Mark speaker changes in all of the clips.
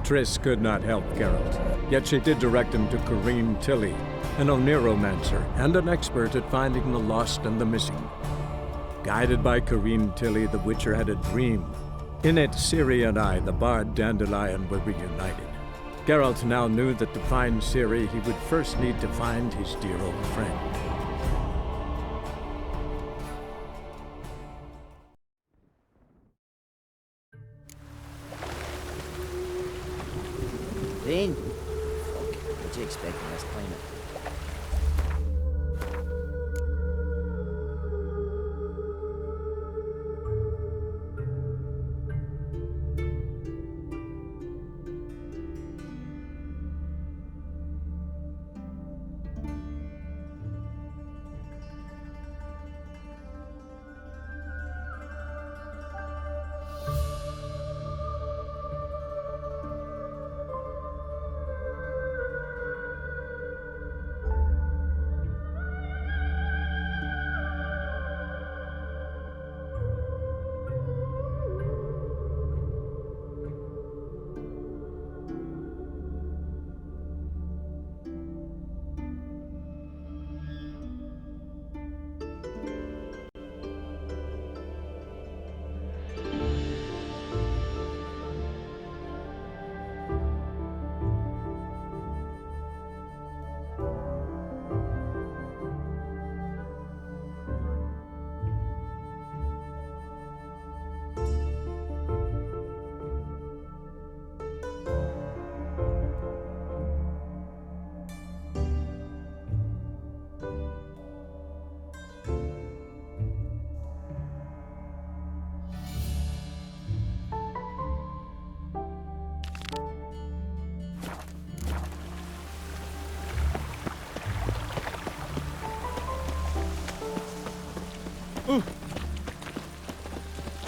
Speaker 1: Triss could not help Geralt, yet she did direct him to Corrine Tilly, an Oniromancer and an expert at finding the lost and the missing. Guided by Corrine Tilly, the Witcher had a dream. In it, Ciri and I, the bard Dandelion, were reunited. Geralt now knew that to find Ciri, he would first need to find his dear old friend.
Speaker 2: Then, what do you expect on this planet?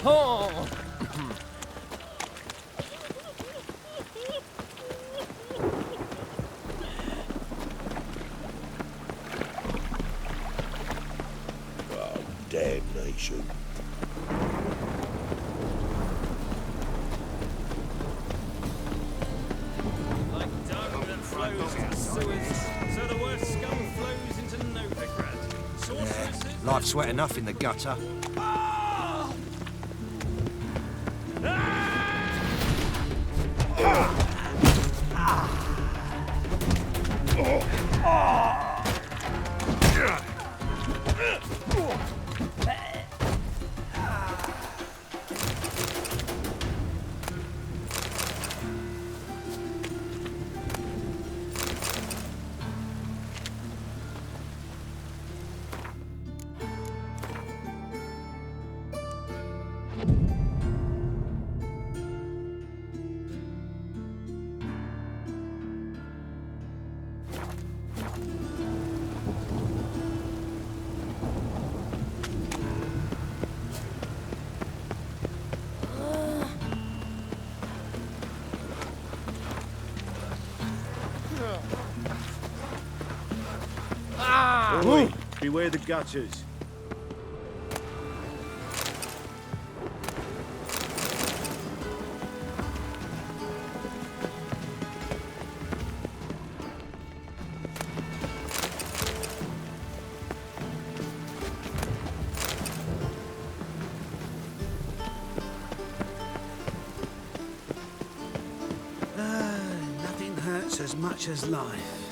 Speaker 3: Oh!
Speaker 4: Damnation.
Speaker 3: Like dung that flows into sewers, so the worst scum flows into Novigrad. Sorceresses...
Speaker 5: Life's wet enough in the gutter.
Speaker 4: Oi, beware the gutters.
Speaker 5: Nothing hurts as much as life.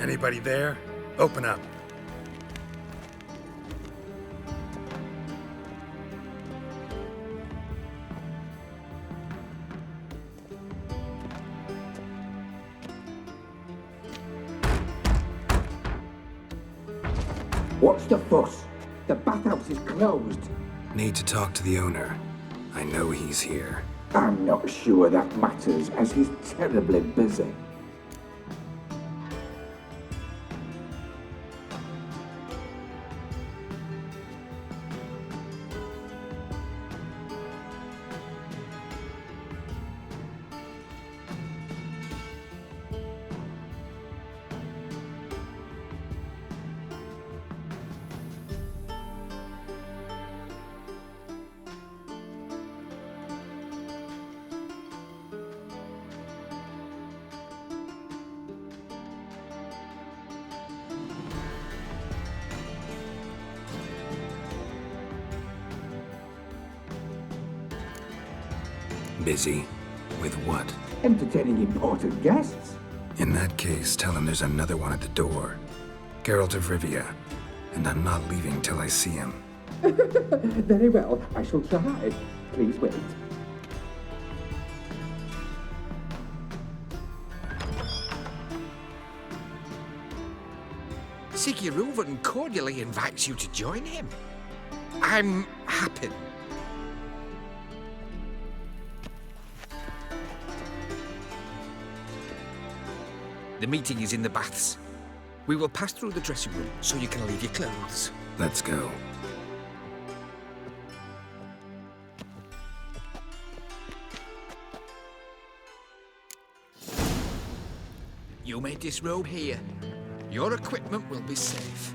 Speaker 6: Anybody there? Open up.
Speaker 7: What's the fuss? The bathhouse is closed.
Speaker 6: Need to talk to the owner. I know he's here.
Speaker 7: I'm not sure that matters, as he's terribly busy.
Speaker 6: Busy? With what?
Speaker 7: Entertaining important guests.
Speaker 6: In that case, tell him there's another one at the door. Geralt of Rivia. And I'm not leaving till I see him.
Speaker 7: Very well, I shall try. Please wait.
Speaker 8: Siggy Reuven cordially invites you to join him. I'm happy. The meeting is in the baths. We will pass through the dressing room so you can leave your clothes.
Speaker 6: Let's go.
Speaker 8: You may disrobe here. Your equipment will be safe.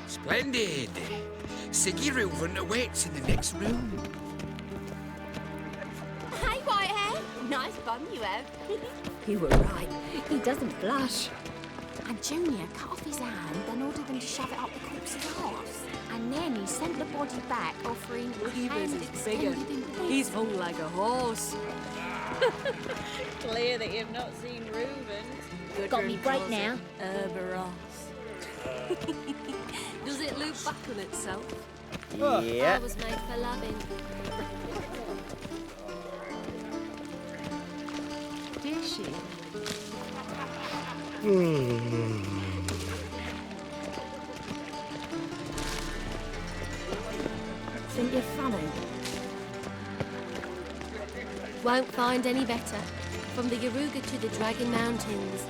Speaker 8: Splendid! Siggy Reuven awaits in the next room.
Speaker 9: Hey, Whitehair. Nice bum you have.
Speaker 10: You were right. He doesn't blush.
Speaker 9: And Junior cut off his hand, then ordered them to shove it up the corpse's arse. And then he sent the body back, offering
Speaker 10: Reavers
Speaker 9: hand
Speaker 10: is bigger.
Speaker 9: extended in peace.
Speaker 10: He's hung like a horse.
Speaker 11: Clear that you've not seen Reuven.
Speaker 10: Got me break now.
Speaker 11: Herberos.
Speaker 10: Does it loop back on itself?
Speaker 2: Yeah.
Speaker 10: I was made for loving. Did she?
Speaker 9: Think you're funny?
Speaker 10: Won't find any better. From the Yaruga to the Dragon Mountains.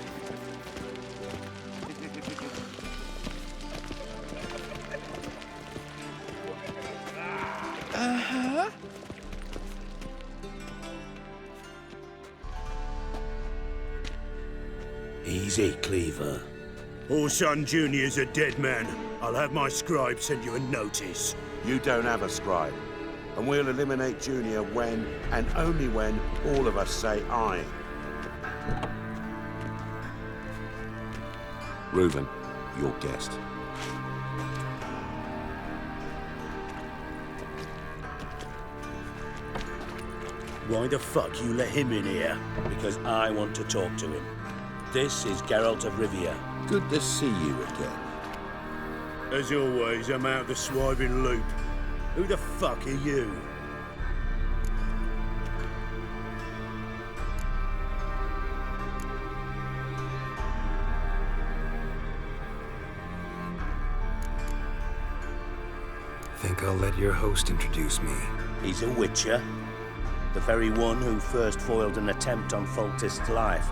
Speaker 4: Easy, Cleaver. Orson Jr.'s a dead man. I'll have my scribe send you a notice.
Speaker 12: You don't have a scribe. And we'll eliminate Junior when, and only when, all of us say aye. Reuven, your guest.
Speaker 4: Why the fuck you let him in here?
Speaker 13: Because I want to talk to him. This is Geralt of Rivia.
Speaker 12: Good to see you again.
Speaker 4: As always, I'm out of the swiving loop. Who the fuck are you?
Speaker 6: Think I'll let your host introduce me.
Speaker 13: He's a witcher. The very one who first foiled an attempt on Foltest's life,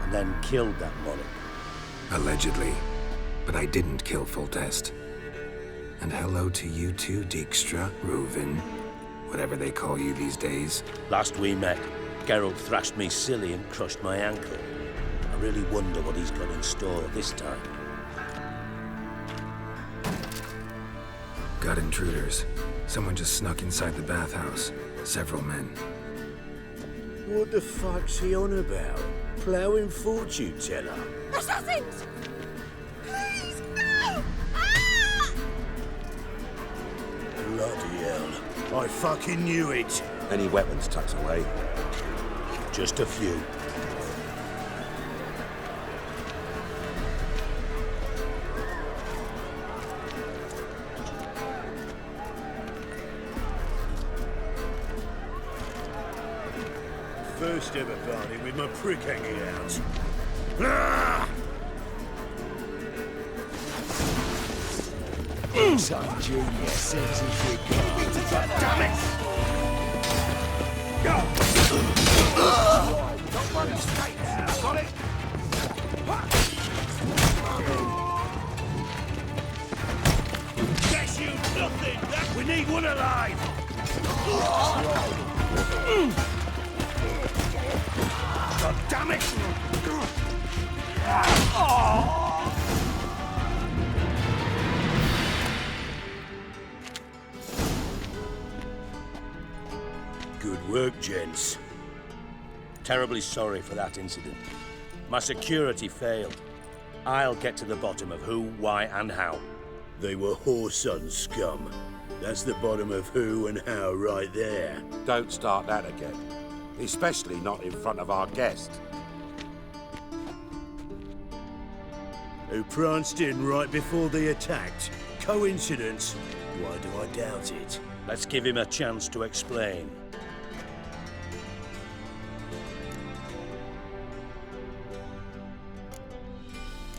Speaker 13: and then killed that monarch.
Speaker 6: Allegedly. But I didn't kill Foltest. And hello to you too, Dijkstra, Reuven, whatever they call you these days.
Speaker 13: Last we met, Geralt thrashed me silly and crushed my ankle. I really wonder what he's got in store this time.
Speaker 6: Got intruders. Someone just snuck inside the bathhouse. Several men.
Speaker 4: What the fuck's he on about? Ploughing fortune teller?
Speaker 9: Assassins! Please, no! Ah!
Speaker 4: Bloody hell. I fucking knew it.
Speaker 12: Any weapons tucked away?
Speaker 4: Just a few. First ever party with my prick hanging out. Ah!
Speaker 2: Son Junior sends his regard.
Speaker 4: Damn it!
Speaker 12: Don't run straight now, got it?
Speaker 4: Guess you nothing! We need one alive! God damn it! Good work, gents.
Speaker 13: Terribly sorry for that incident. My security failed. I'll get to the bottom of who, why, and how.
Speaker 4: They were Whoreson scum. That's the bottom of who and how right there.
Speaker 12: Don't start that again. Especially not in front of our guest.
Speaker 4: Who pranced in right before they attacked. Coincidence? Why do I doubt it?
Speaker 13: Let's give him a chance to explain.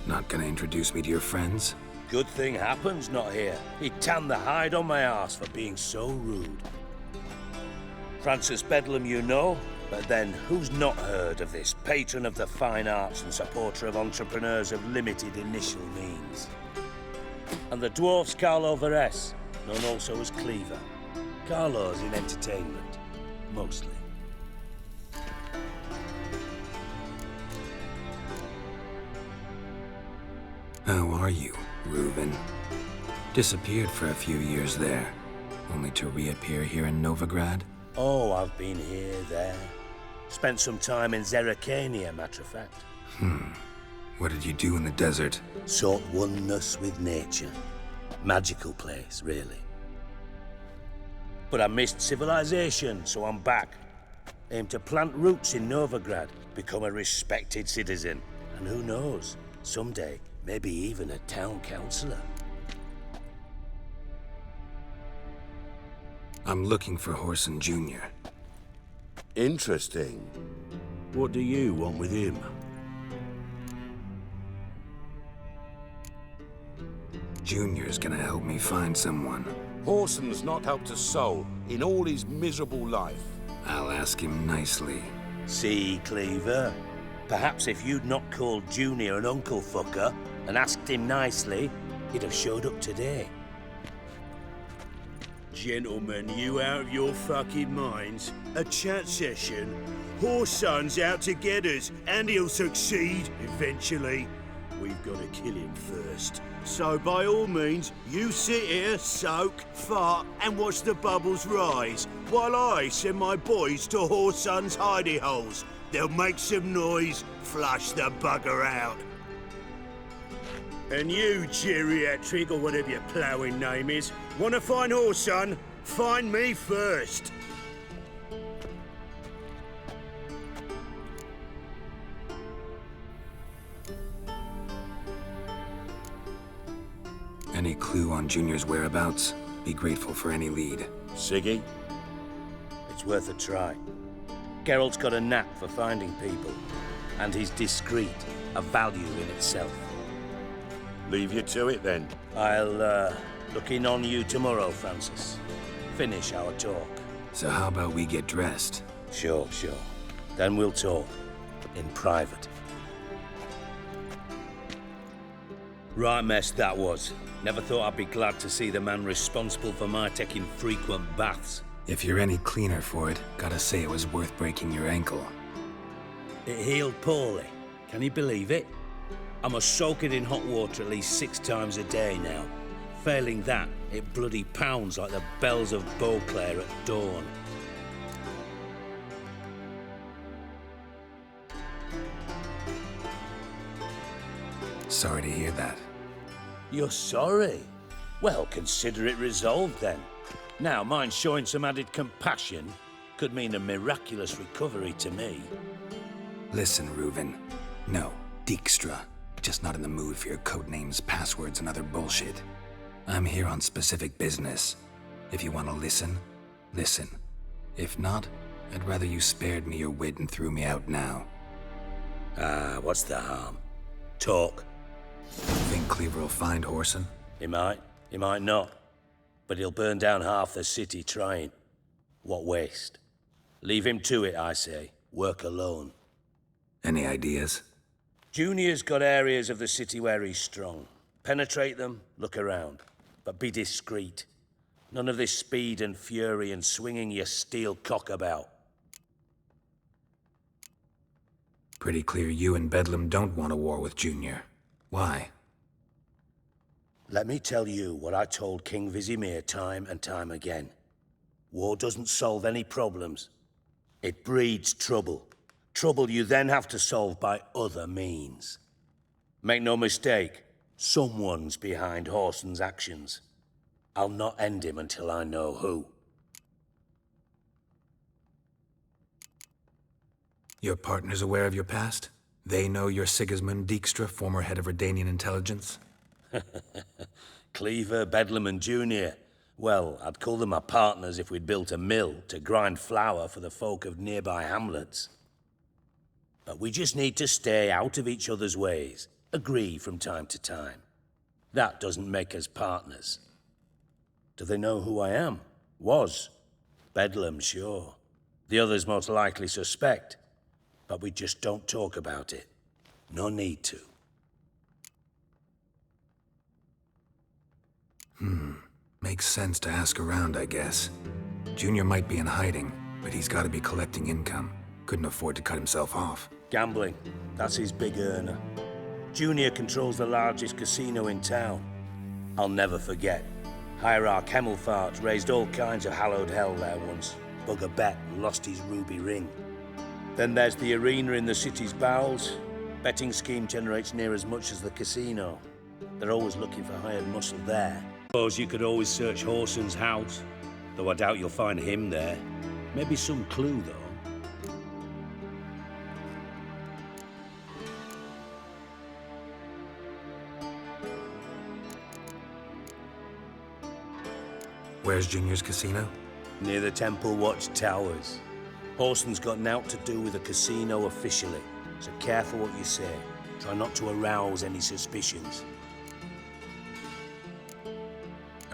Speaker 6: Not gonna introduce me to your friends?
Speaker 13: Good thing Happen's not here. He'd tan the hide on my arse for being so rude. Francis Bedlam you know, but then who's not heard of this patron of the fine arts and supporter of entrepreneurs of limited initial means? And the dwarf's Carlo Veres, known also as Cleaver. Carlo's in entertainment, mostly.
Speaker 6: How are you, Reuven? Disappeared for a few years there, only to reappear here in Novigrad?
Speaker 13: Oh, I've been here, there. Spent some time in Zerrikania, matter of fact.
Speaker 6: What did you do in the desert?
Speaker 13: Sought oneness with nature. Magical place, really. But I missed civilization, so I'm back. Aim to plant roots in Novigrad, become a respected citizen. And who knows, someday, maybe even a town councillor.
Speaker 6: I'm looking for Whoreson Jr.
Speaker 12: Interesting.
Speaker 4: What do you want with him?
Speaker 6: Junior's gonna help me find someone.
Speaker 12: Whoreson's not helped a soul in all his miserable life.
Speaker 6: I'll ask him nicely.
Speaker 13: See, Cleaver? Perhaps if you'd not called Junior an uncle fucker and asked him nicely, he'd have showed up today.
Speaker 4: Gentlemen, you out of your fucking minds? A chat session? Whoreson's out to get us, and he'll succeed eventually. We've got to kill him first. So by all means, you sit here, soak, fart, and watch the bubbles rise, while I send my boys to Whoreson's hidey holes. They'll make some noise, flush the bugger out. And you, geriatric, or whatever your ploughing name is, want to find Whoreson? Find me first.
Speaker 6: Any clue on Junior's whereabouts? Be grateful for any lead.
Speaker 12: Siggy?
Speaker 13: It's worth a try. Geralt's got a knack for finding people, and he's discreet, a value in itself.
Speaker 12: Leave you to it then.
Speaker 13: I'll look in on you tomorrow, Francis. Finish our talk.
Speaker 6: So how about we get dressed?
Speaker 13: Sure. Then we'll talk. In private. Right mess that was. Never thought I'd be glad to see the man responsible for my taking frequent baths.
Speaker 6: If you're any cleaner for it, gotta say it was worth breaking your ankle.
Speaker 13: It healed poorly. Can you believe it? I must soak it in hot water at least 6 times a day now. Failing that, It bloody pounds like the bells of Beauclair at dawn.
Speaker 6: Sorry to hear that.
Speaker 13: You're sorry? Well, consider it resolved then. Now, mind showing some added compassion could mean a miraculous recovery to me.
Speaker 6: Listen, Reuven. No, Dijkstra. Just not in the mood for your codenames, passwords, and other bullshit. I'm here on specific business. If you want to listen, listen. If not, I'd rather you spared me your wit and threw me out now.
Speaker 13: What's the harm? Talk.
Speaker 6: Think Cleaver will find Whoreson?
Speaker 13: He might not. But he'll burn down half the city trying. What waste? Leave him to it, I say. Work alone.
Speaker 6: Any ideas?
Speaker 13: Junior's got areas of the city where he's strong. Penetrate them, look around. But be discreet. None of this speed and fury and swinging your steel cock about.
Speaker 6: Pretty clear you and Bedlam don't want a war with Junior. Why?
Speaker 13: Let me tell you what I told King Vizimir time and time again. War doesn't solve any problems. It breeds trouble. Trouble you then have to solve by other means. Make no mistake, someone's behind Whoreson's actions. I'll not end him until I know who.
Speaker 6: Your partner's aware of your past? They know you're Sigismund Dijkstra, former head of Redanian intelligence?
Speaker 13: Cleaver, Bedlam, and Junior. Well, I'd call them my partners if we'd built a mill to grind flour for the folk of nearby hamlets. But we just need to stay out of each other's ways, agree from time to time. That doesn't make us partners. Do they know who I am? Was. Bedlam, sure. The others most likely suspect. But we just don't talk about it. No need to.
Speaker 6: Makes sense to ask around, I guess. Junior might be in hiding, but he's got to be collecting income. Couldn't afford to cut himself off.
Speaker 13: Gambling. That's his big earner. Junior controls the largest casino in town. I'll never forget. Hierarch Hemmelfart raised all kinds of hallowed hell there once. Bugger bet and lost his ruby ring. Then there's the arena in the city's bowels. Betting scheme generates near as much as the casino. They're always looking for hired muscle there. Suppose you could always search Whoreson's house, though I doubt you'll find him there. Maybe some clue, though.
Speaker 6: Where's Junior's casino?
Speaker 13: Near the Temple Watch Towers. Whoreson's got nought to do with the casino officially, so careful what you say. Try not to arouse any suspicions.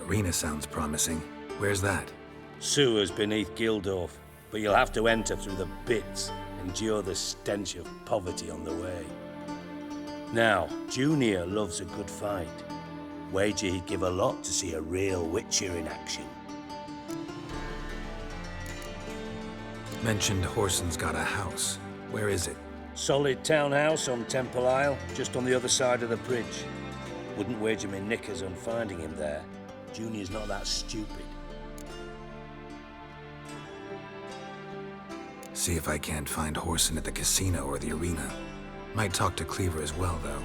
Speaker 6: Arena sounds promising. Where's that?
Speaker 13: Sewers beneath Gildorf, but you'll have to enter through the bits, endure the stench of poverty on the way. Now, Junior loves a good fight. Wager he'd give a lot to see a real Witcher in action.
Speaker 6: Mentioned Whoreson's got a house. Where is it?
Speaker 13: Solid townhouse on Temple Isle, just on the other side of the bridge. Wouldn't wager me knickers on finding him there. Junior's not that stupid.
Speaker 6: See if I can't find Whoreson at the casino or the arena. Might talk to Cleaver as well, though.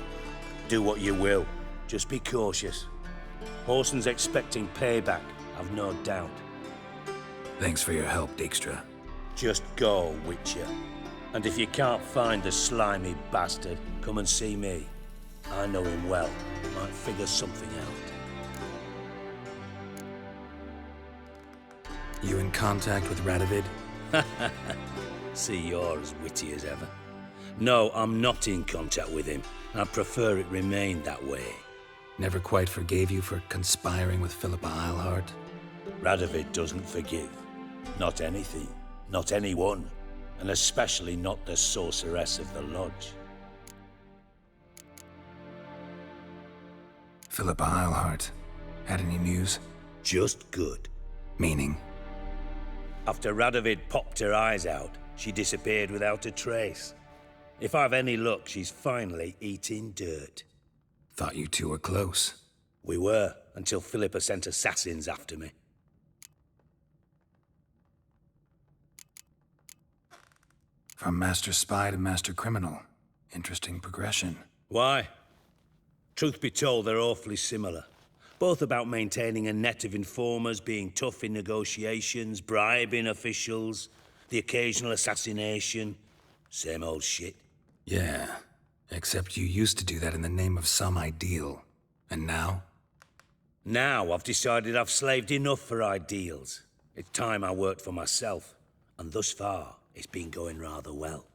Speaker 13: Do what you will. Just be cautious. Whoreson's expecting payback, I've no doubt.
Speaker 6: Thanks for your help, Dijkstra.
Speaker 13: Just go, Witcher. And if you can't find the slimy bastard, come and see me. I know him well. Might figure something out.
Speaker 6: You in contact with Radovid?
Speaker 13: See, you're as witty as ever. No, I'm not in contact with him. I prefer it remained that way.
Speaker 6: Never quite forgave you for conspiring with Philippa Eilhart?
Speaker 13: Radovid doesn't forgive. Not anything. Not anyone. And especially not the sorceress of the Lodge.
Speaker 6: Philippa Eilhart. Had any news?
Speaker 13: Just good.
Speaker 6: Meaning?
Speaker 13: After Radovid popped her eyes out, she disappeared without a trace. If I've any luck, she's finally eating dirt.
Speaker 6: Thought you two were close.
Speaker 13: We were. until Philippa sent assassins after me.
Speaker 6: From master spy to master criminal. Interesting progression.
Speaker 13: Why? Truth be told, they're awfully similar. Both about maintaining a net of informers, being tough in negotiations, bribing officials, the occasional assassination. Same old shit.
Speaker 6: Yeah, except you used to do that in the name of some ideal. And now?
Speaker 13: Now I've decided I've slaved enough for ideals. It's time I worked for myself. And thus far, it's been going rather well.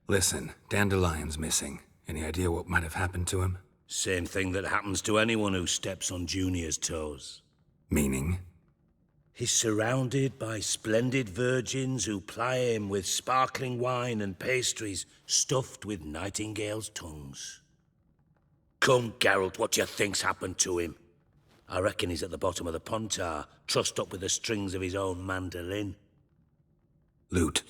Speaker 6: Listen, Dandelion's missing. Any idea what might have happened to him?
Speaker 13: Same thing that happens to anyone who steps on Junior's toes.
Speaker 6: Meaning?
Speaker 13: He's surrounded by splendid virgins who ply him with sparkling wine and pastries stuffed with nightingales' tongues. Come, Geralt, what do you think's happened to him? I reckon he's at the bottom of the Pontar, trussed up with the strings of his own mandolin.
Speaker 6: Loot.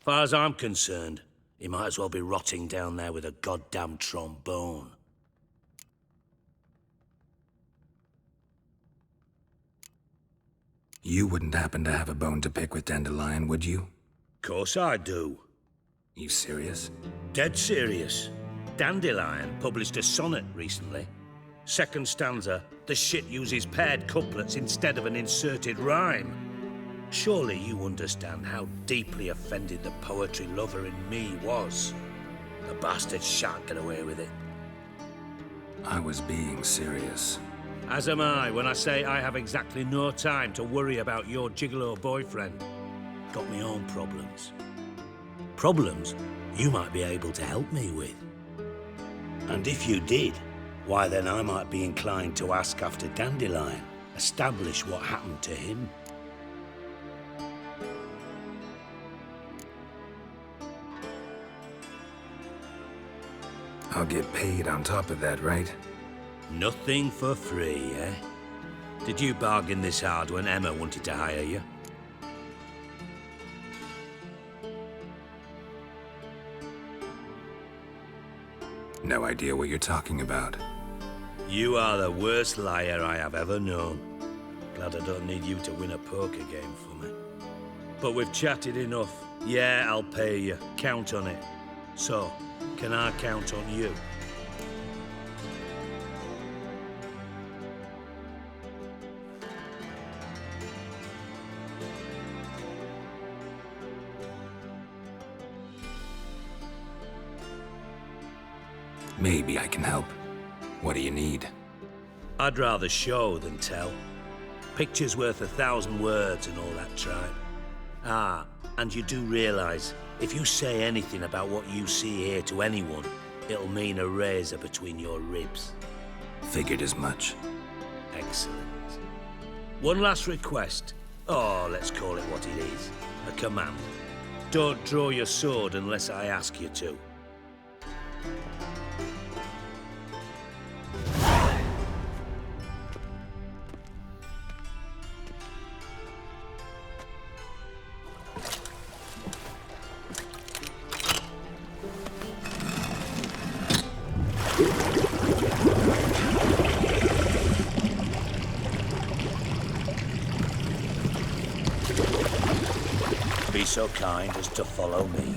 Speaker 13: Far as I'm concerned, he might as well be rotting down there with a goddamn trombone.
Speaker 6: You wouldn't happen to have a bone to pick with Dandelion, would you?
Speaker 13: Course I do.
Speaker 6: You serious?
Speaker 13: Dead serious. Dandelion published a sonnet recently. Second stanza, the shit uses paired couplets instead of an inserted rhyme. Surely you understand how deeply offended the poetry lover in me was. The bastard shan't get away with it.
Speaker 6: I was being serious.
Speaker 13: As am I when I say I have exactly no time to worry about your gigolo boyfriend. Got me own problems. Problems you might be able to help me with. And if you did, why then I might be inclined to ask after Dandelion, establish what happened to him.
Speaker 6: I'll get paid on top of that, right?
Speaker 13: Nothing for free, eh? Did you bargain this hard when Emma wanted to hire you?
Speaker 6: No idea what you're talking about.
Speaker 13: You are the worst liar I have ever known. Glad I don't need you to win a poker game for me. But we've chatted enough. Yeah, I'll pay you. Count on it. So, can I count on you?
Speaker 6: Maybe I can help. What do you need?
Speaker 13: I'd rather show than tell. Picture's worth 1,000 words and all that tripe. Ah, and you do realise, if you say anything about what you see here to anyone, it'll mean a razor between your ribs.
Speaker 6: Figured as much.
Speaker 13: Excellent. One last request. Oh, let's call it what it is. A command. Don't draw your sword unless I ask you to. Be so kind as to follow me.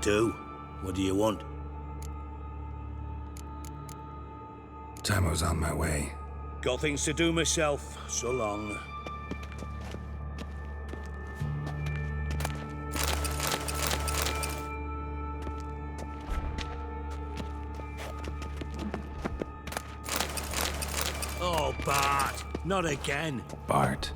Speaker 13: do. What do you want?
Speaker 6: Tamo's on my way.
Speaker 13: Got things to do myself. So long. Oh, Bart. Not again.
Speaker 6: Bart.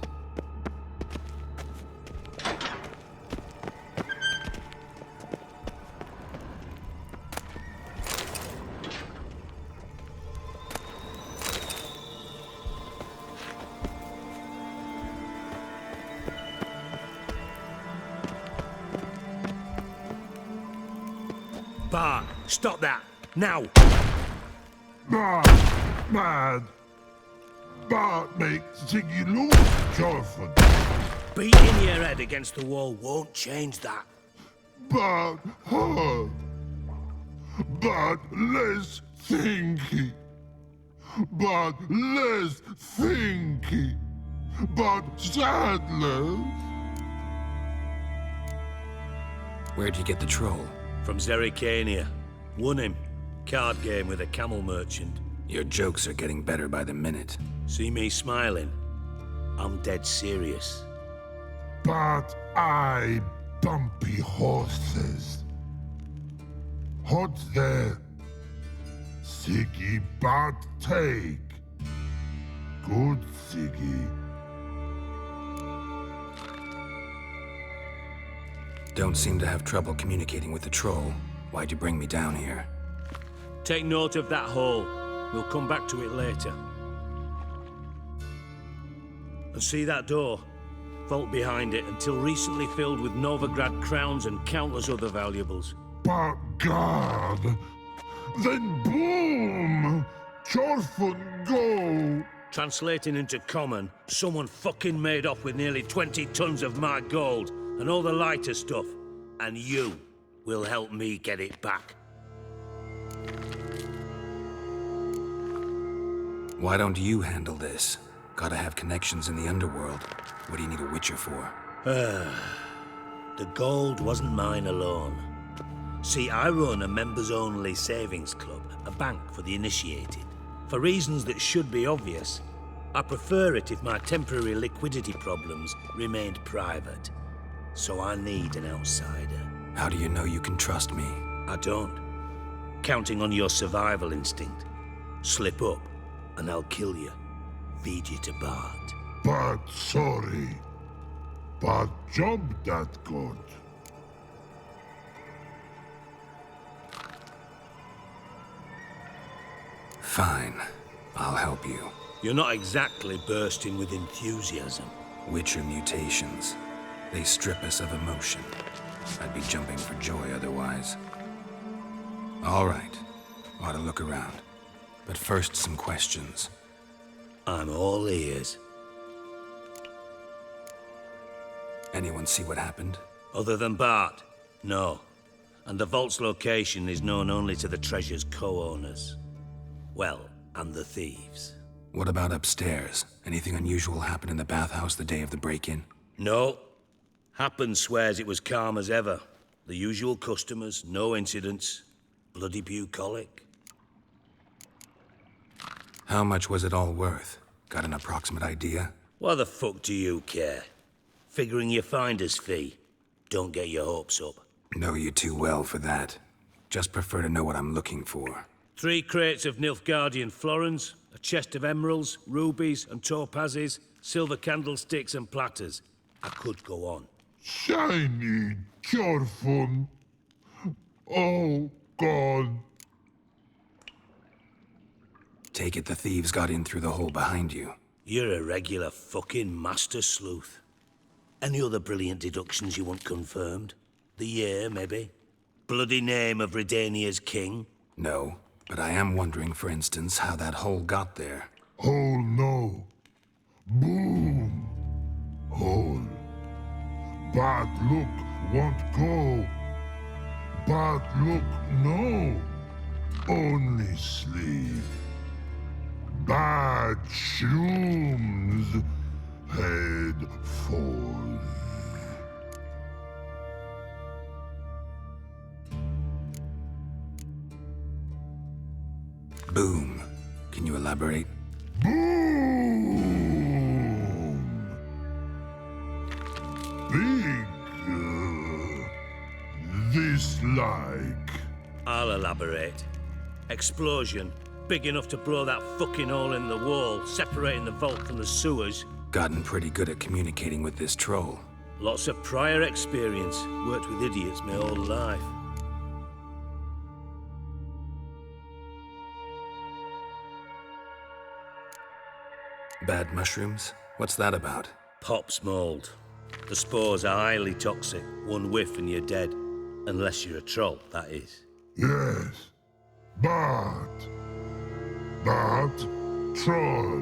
Speaker 13: Bart, stop that. Now.
Speaker 14: Mad. Bart makes Ziggy lose, Jorfin.
Speaker 13: Beating your head against the wall won't change that.
Speaker 14: But hard. But less thinky. But less thinky. But sadless.
Speaker 6: Where'd you get the troll?
Speaker 13: From Zerrikania. Won him. Card game with a camel merchant.
Speaker 6: Your jokes are getting better by the minute.
Speaker 13: See me smiling? I'm dead serious.
Speaker 14: But I bumpy horses. Hot there. Siggy but take. Good Siggy.
Speaker 6: Don't seem to have trouble communicating with the troll. Why'd you bring me down here?
Speaker 13: Take note of that hole. We'll come back to it later. And see that door? Vault behind it, until recently filled with Novigrad crowns and countless other valuables.
Speaker 14: But God! Then boom! Jorfin go!
Speaker 13: Translating into common, someone fucking made off with nearly 20 tons of my gold and all the lighter stuff. And you will help me get it back.
Speaker 6: Why don't you handle this? Gotta have connections in the underworld. What do you need a Witcher for?
Speaker 13: The gold wasn't mine alone. See, I run a members-only savings club, a bank for the initiated. For reasons that should be obvious, I prefer it if my temporary liquidity problems remained private. So I need an outsider.
Speaker 6: How do you know you can trust me?
Speaker 13: I don't. Counting on your survival instinct. Slip up, and I'll kill you. Feed you to Bart.
Speaker 14: But sorry. But job that good.
Speaker 6: Fine. I'll help you.
Speaker 13: You're not exactly bursting with enthusiasm.
Speaker 6: Witcher mutations. They strip us of emotion. I'd be jumping for joy otherwise. All right. Ought to look around. But first, some questions.
Speaker 13: I'm all ears.
Speaker 6: Anyone see what happened?
Speaker 13: Other than Bart? No. And the vault's location is known only to the treasure's co-owners. Well, and the thieves.
Speaker 6: What about upstairs? Anything unusual happen in the bathhouse the day of the break-in?
Speaker 13: No. Happen swears it was calm as ever. The usual customers, no incidents. Bloody bucolic.
Speaker 6: How much was it all worth? Got an approximate idea?
Speaker 13: Why the fuck do you care? Figuring your finder's fee. Don't get your hopes up.
Speaker 6: Know you too well for that. Just prefer to know what I'm looking for.
Speaker 13: 3 crates of Nilfgaardian florins, a chest of emeralds, rubies and topazes, silver candlesticks and platters. I could go on.
Speaker 14: Shiny Jorfin. Oh, God.
Speaker 6: Take it the thieves got in through the hole behind you.
Speaker 13: You're a regular fucking master sleuth. Any other brilliant deductions you want confirmed? The year, maybe? Bloody name of Redania's king?
Speaker 6: No, but I am wondering, for instance, how that hole got there.
Speaker 14: Hole no. Boom. Hole. Bad look won't go. Bad look no. Only sleep. Bad shrooms. Head falls.
Speaker 6: Elaborate.
Speaker 14: Boom! Big, this like.
Speaker 13: I'll elaborate. Explosion. Big enough to blow that fucking hole in the wall, separating the vault from the sewers.
Speaker 6: Gotten pretty good at communicating with this troll.
Speaker 13: Lots of prior experience. Worked with idiots my whole life.
Speaker 6: Bad mushrooms? What's that about?
Speaker 13: Pops mold. The spores are highly toxic. One whiff and you're dead. Unless you're a troll, that is.
Speaker 14: Yes. But troll.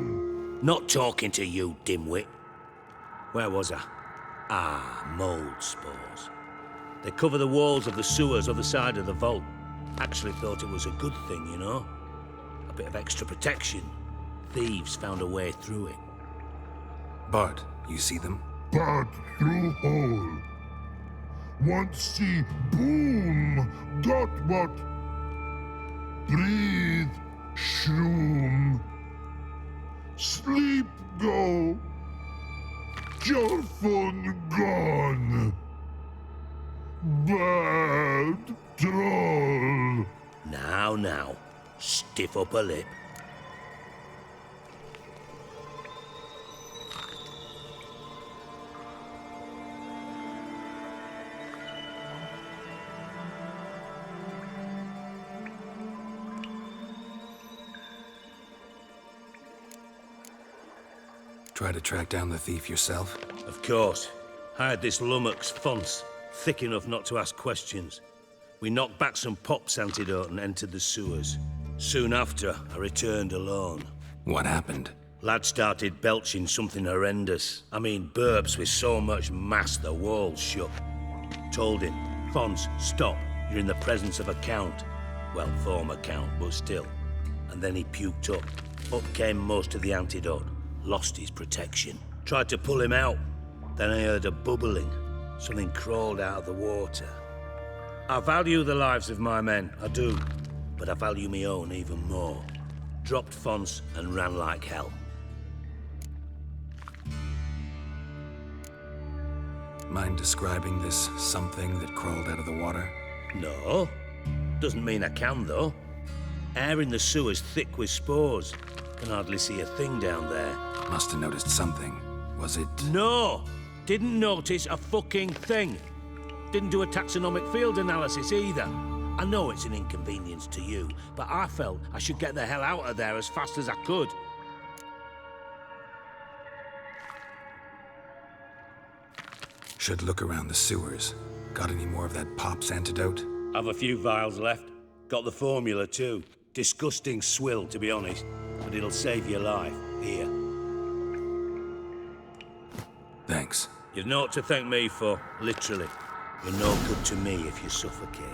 Speaker 13: Not talking to you, dimwit. Where was I? Ah, mold spores. They cover the walls of the sewers other side of the vault. Actually thought it was a good thing, you know? A bit of extra protection. Thieves found a way through it.
Speaker 6: Bart, you see them?
Speaker 14: But through hole. Want see boom. Got what? Breathe. Shroom. Sleep go. Your phone gone. Bad troll.
Speaker 13: Now. Stiff upper lip.
Speaker 6: Try to track down the thief yourself?
Speaker 13: Of course. Hired this lummox, Fons, thick enough not to ask questions. We knocked back some Pop's antidote and entered the sewers. Soon after, I returned alone.
Speaker 6: What happened?
Speaker 13: Lad started belching something horrendous. I mean, burps with so much mass the walls shook. Told him, Fons, stop. You're in the presence of a count. Well, former count, but still. And then he puked up. Up came most of the antidote. Lost his protection. Tried to pull him out. Then I heard a bubbling. Something crawled out of the water. I value the lives of my men, I do. But I value my own even more. Dropped Fons and ran like hell.
Speaker 6: Mind describing this something that crawled out of the water?
Speaker 13: No. Doesn't mean I can, though. Air in the sewer's thick with spores. Can hardly see a thing down there.
Speaker 6: Must have noticed something. Was it...
Speaker 13: No! Didn't notice a fucking thing. Didn't do a taxonomic field analysis either. I know it's an inconvenience to you, but I felt I should get the hell out of there as fast as I could.
Speaker 6: Should look around the sewers. Got any more of that Pop's antidote?
Speaker 13: I've a few vials left. Got the formula too. Disgusting swill, to be honest. But it'll save your life. Here.
Speaker 6: Thanks.
Speaker 13: You've naught to thank me for, literally. You're no good to me if you suffocate.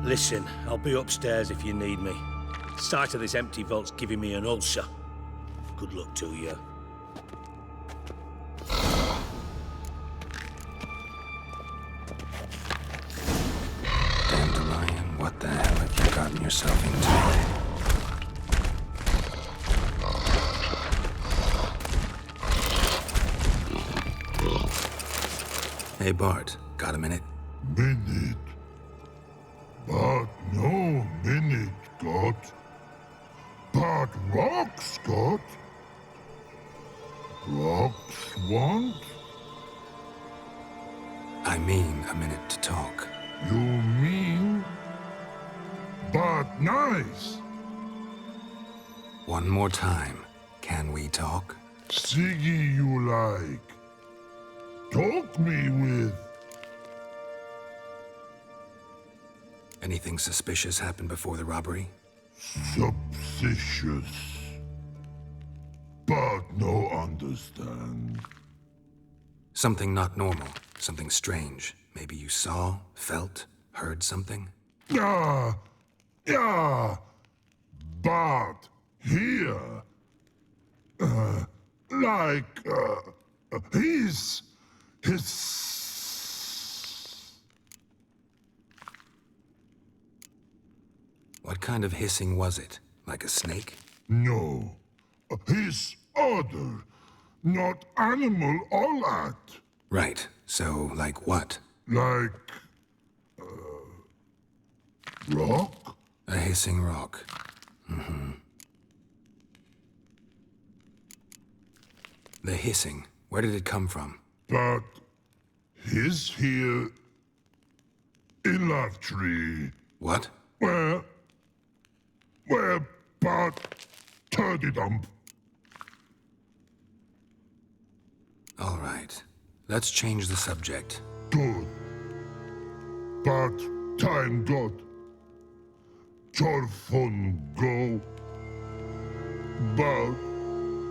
Speaker 13: Listen, I'll be upstairs if you need me. Sight of this empty vault's giving me an ulcer. Good luck to you.
Speaker 6: Dandelion, what the hell have you gotten yourself into? Hey, Bart, got a minute?
Speaker 14: Minute. But no minute, got. But rocks, got. Rocks want?
Speaker 6: I mean a minute to talk.
Speaker 14: You mean? But nice.
Speaker 6: One more time. Can we talk?
Speaker 14: Siggy you like. Talk me with.
Speaker 6: Anything suspicious happened before the robbery?
Speaker 14: Suspicious. But no understand.
Speaker 6: Something not normal. Something strange. Maybe you saw, felt, heard something?
Speaker 14: Yeah. But here. His.
Speaker 6: What kind of hissing was it? Like a snake?
Speaker 14: No. His other, not animal all that.
Speaker 6: Right. So, like what?
Speaker 14: Like... rock?
Speaker 6: A hissing rock. The hissing. Where did it come from?
Speaker 14: But... he's here... in Love Tree.
Speaker 6: What?
Speaker 14: Where... but... Turdy dump.
Speaker 6: All right. Let's change the subject.
Speaker 14: Good. But time got. Torfon go. But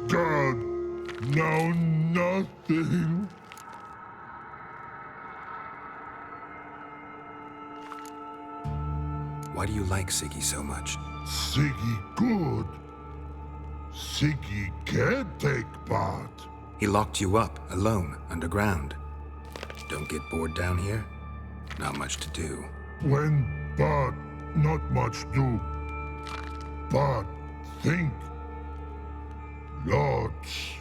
Speaker 14: God, now nothing.
Speaker 6: Why do you like Siggy so much?
Speaker 14: Siggy good. Siggy can't take part.
Speaker 6: He locked you up, alone, underground. Don't get bored down here? Not much to do.
Speaker 14: When but not much do. But think. Lots.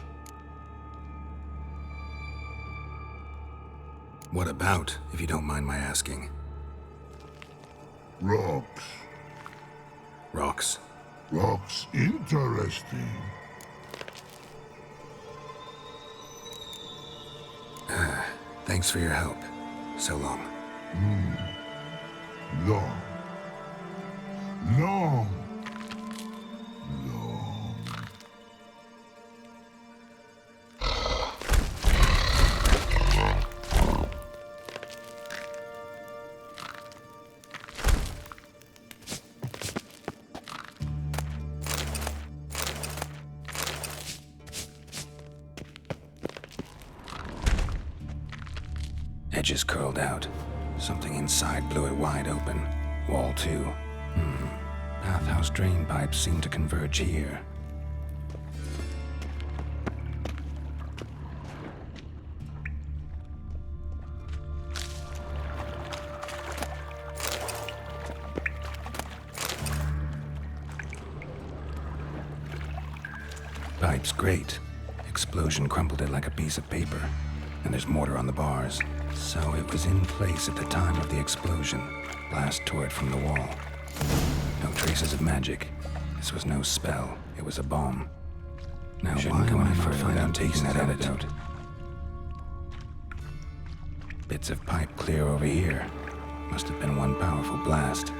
Speaker 6: What about, if you don't mind my asking?
Speaker 14: Rocks.
Speaker 6: Rocks?
Speaker 14: Rocks interesting.
Speaker 6: Thanks for your help. So long.
Speaker 14: Long. Long.
Speaker 6: Edges curled out. Something inside blew it wide open. Wall 2. Bathhouse drain pipes seem to converge here. Pipe's great. Explosion crumpled it like a piece of paper. And there's mortar on the bars. So it was in place at the time of the explosion. Blast tore it from the wall. No traces of magic. This was no spell. It was a bomb. Now why go any further without taking that antidote? Bits of pipe clear over here. Must have been one powerful blast.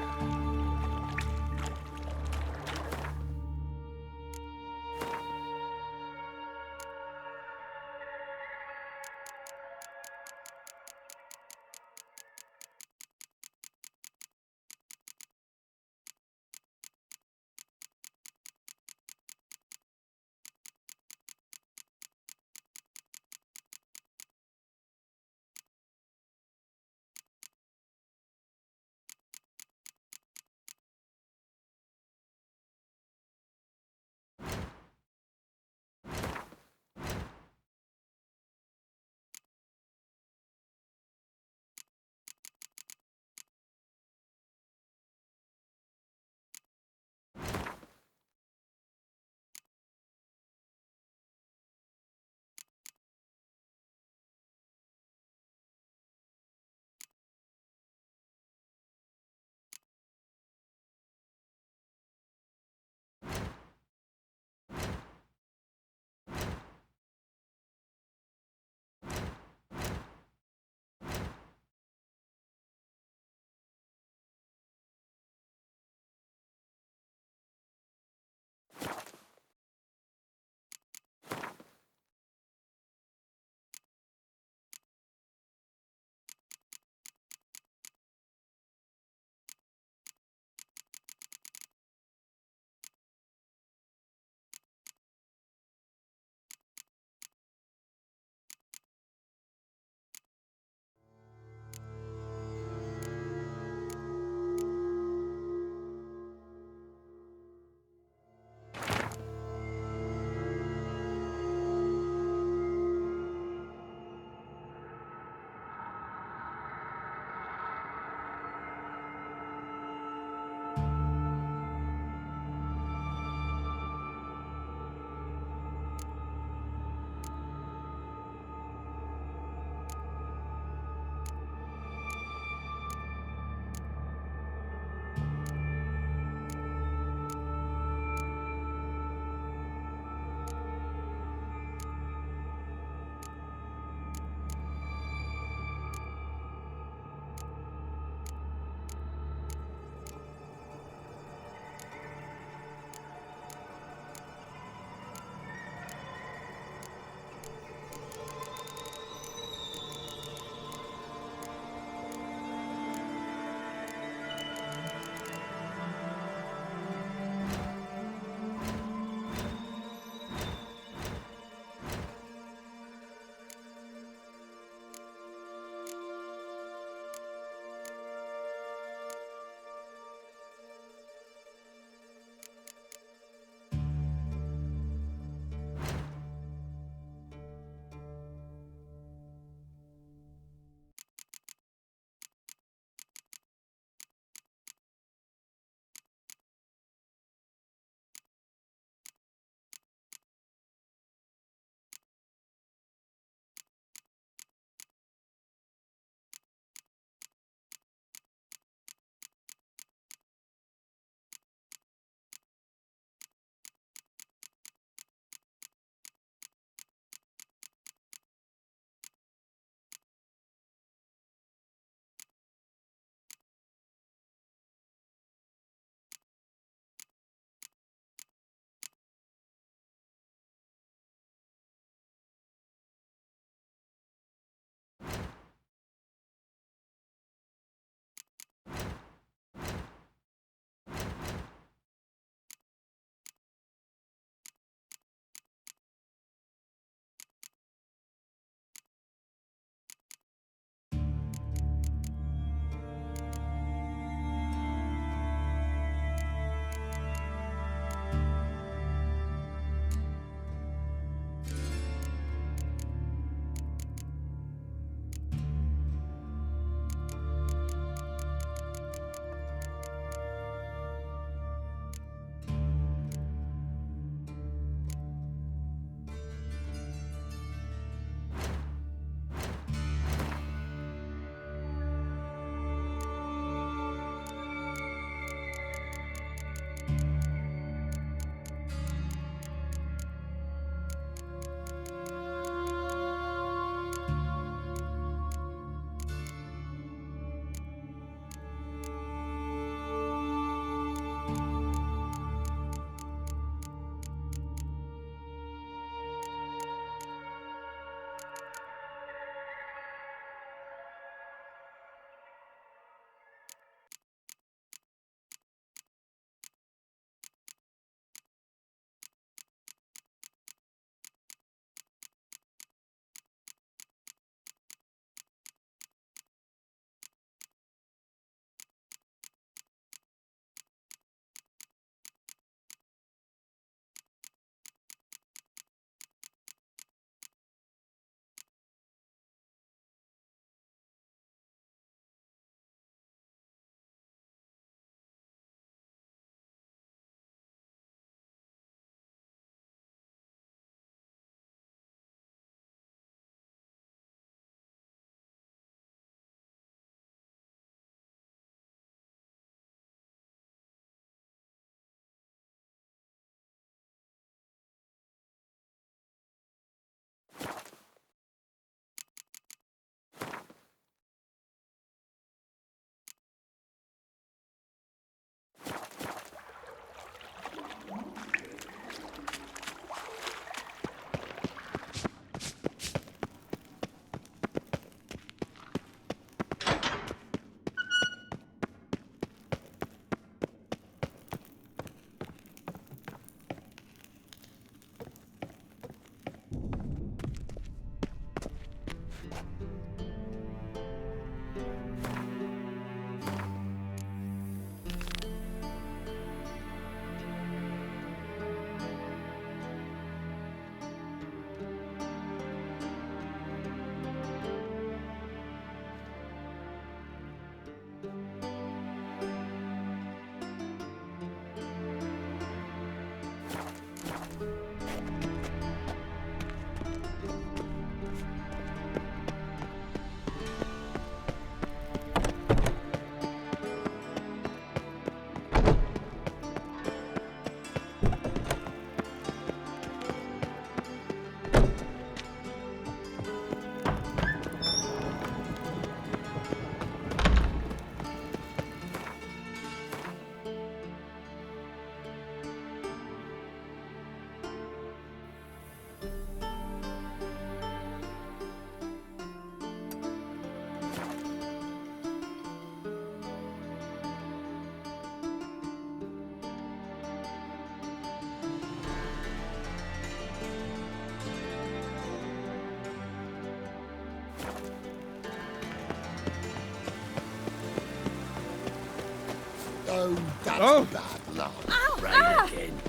Speaker 5: Oh, that's
Speaker 13: Oh.
Speaker 5: bad luck.
Speaker 13: Rain again.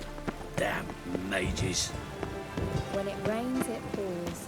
Speaker 13: Damn mages.
Speaker 9: When it rains, it pours.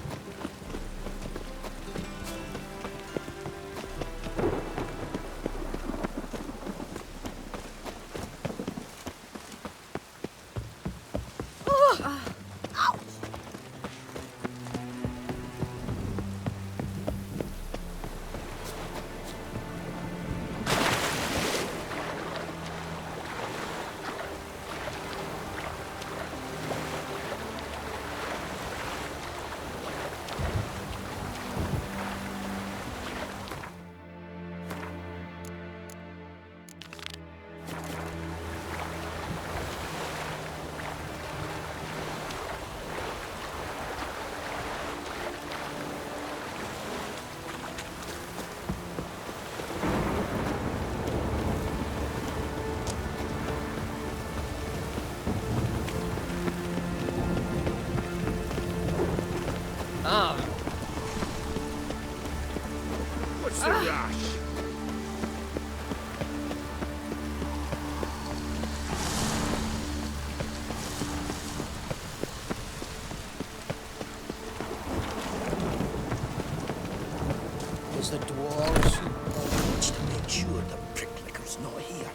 Speaker 13: What's the rush?
Speaker 5: It's the dwarves who watch to make sure the pricklicker's not here.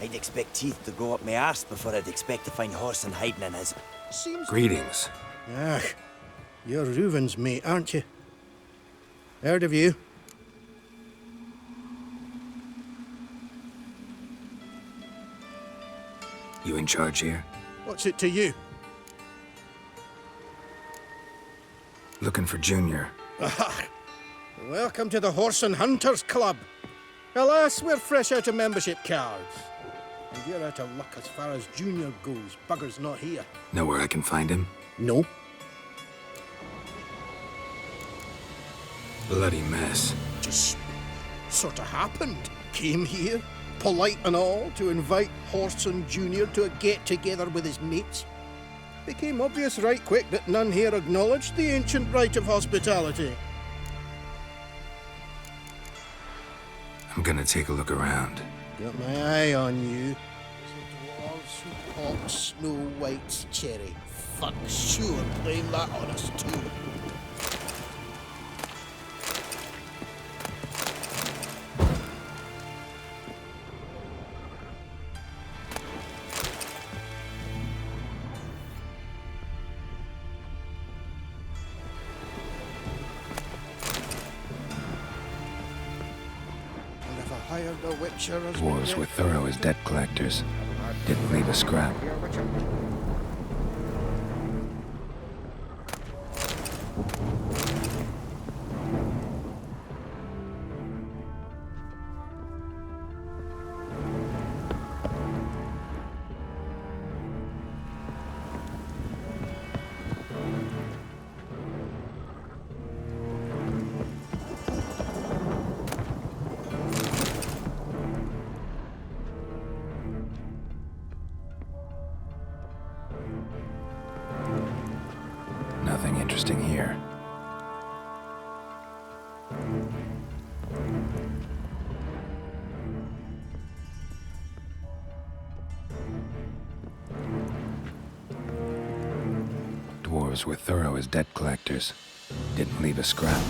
Speaker 2: I'd expect teeth to go up my arse before I'd expect to find Horson hiding in his.
Speaker 5: Seems.
Speaker 6: Greetings.
Speaker 5: Ah, you're Reuven's mate, aren't you? Heard of you.
Speaker 6: You in charge here?
Speaker 5: What's it to you?
Speaker 6: Looking for Junior.
Speaker 5: Ah, welcome to the Horse and Hunters Club. Alas, we're fresh out of membership cards. And you're out of luck as far as Junior goes. Bugger's not here.
Speaker 6: Know where I can find him?
Speaker 5: No.
Speaker 6: Bloody mess.
Speaker 5: Just sort of happened. Came here, polite and all, to invite Horson Junior to a get-together with his mates. Became obvious right quick that none here acknowledged the ancient right of hospitality.
Speaker 6: I'm gonna take a look around.
Speaker 5: Got my eye on you. The dwarves who pop Snow White's cherry. Fuck sure blame that on us too. Hired a witcher as
Speaker 6: Dwarves were thorough as debt collectors. Didn't leave a scrap. Nothing interesting here. Dwarves were thorough as debt collectors. Didn't leave a scrap.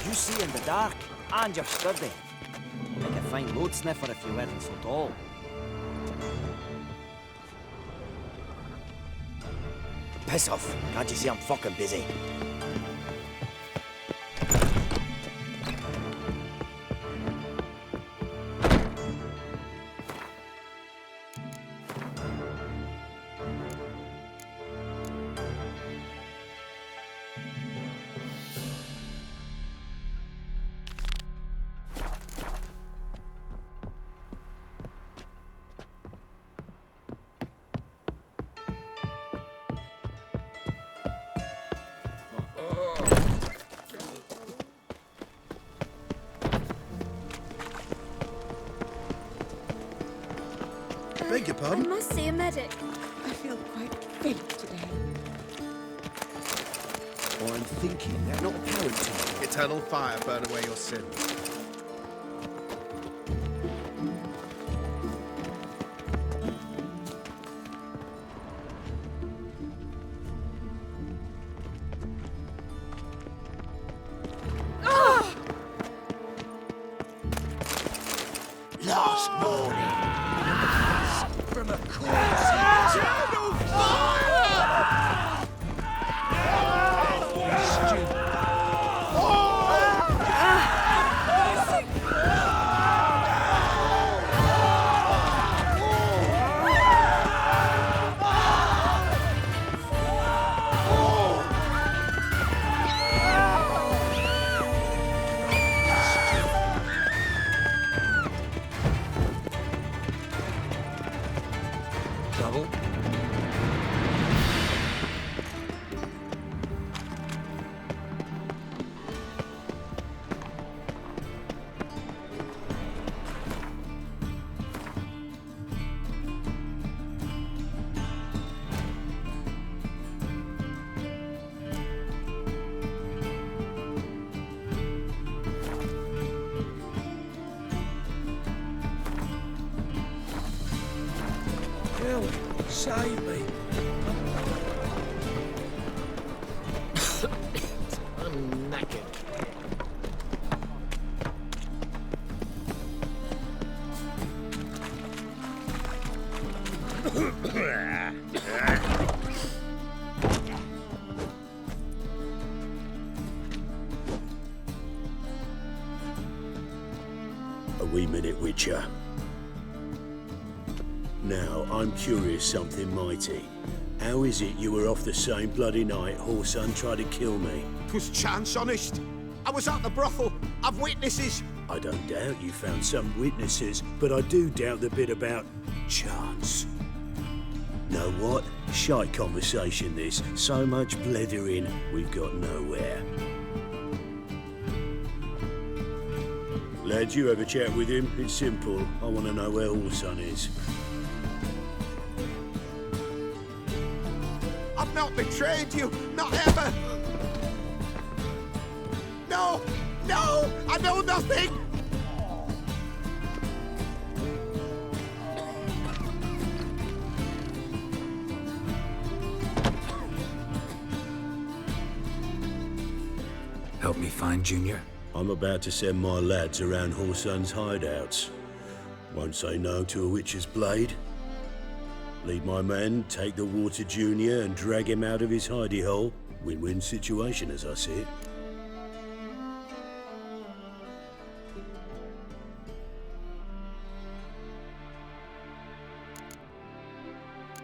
Speaker 2: You see in the dark, and you're sturdy. Like a fine load sniffer if you weren't so tall. Piss off. Can't you see I'm fucking busy?
Speaker 5: pardon?
Speaker 11: I must see a medic. I feel quite faint today.
Speaker 15: I'm thinking they're not apparent to you.
Speaker 16: Eternal fire burn away your sins.
Speaker 15: Last morning, from a corpse. Eternal
Speaker 8: Trouble?
Speaker 15: Help! Save me!
Speaker 5: I'm knackered.
Speaker 4: A wee minute, Witcher. Now, I'm curious something mighty. How is it you were off the same bloody night Horson tried to kill me?
Speaker 15: 'Twas chance, honest. I was at the brothel. I've witnesses.
Speaker 4: I don't doubt you found some witnesses, but I do doubt the bit about chance. Know what? Shite conversation this. So much blethering, we've got nowhere. Lad, you have a chat with him. It's simple. I want to know where Horson is.
Speaker 15: I've not betrayed you. Not ever. No! No! I know nothing!
Speaker 6: Help me find Junior?
Speaker 4: I'm about to send my lads around Horson's hideouts. Won't say no to a witch's blade. Lead my men, take the water Junior and drag him out of his hidey hole. Win-win situation as I see it.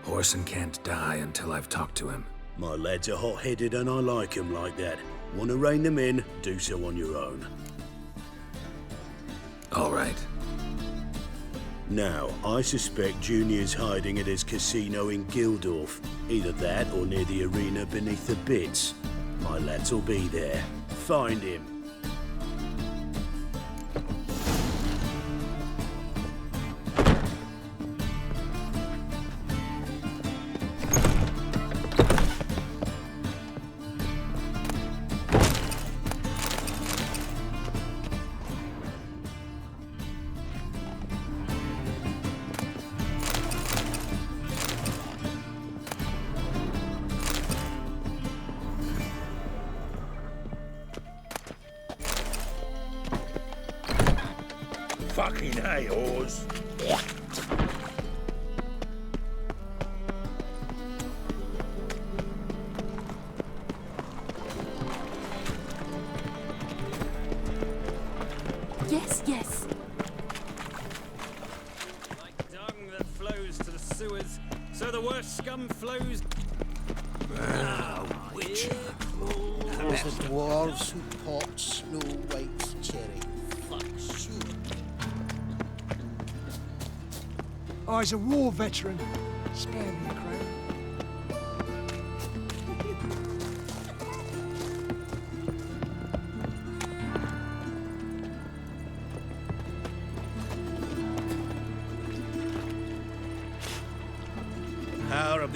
Speaker 6: Horson can't die until I've talked to him.
Speaker 4: My lads are hot-headed and I like 'em like that. Want to rein them in? Do so on your own.
Speaker 6: All right.
Speaker 4: Now, I suspect Junior's hiding at his casino in Gildorf. Either that or near the arena beneath the bits. My lads will be there. Find him.
Speaker 12: Fucking hey, Oz.
Speaker 9: Yes, yes.
Speaker 3: Like dung that flows to the sewers, so the worst scum flows.
Speaker 5: Witcher. It was the dwarves who popped Snow White's cherry. Fuck you.
Speaker 17: I's a war veteran. Spare me, Crow.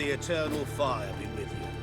Speaker 13: the eternal fire be with you.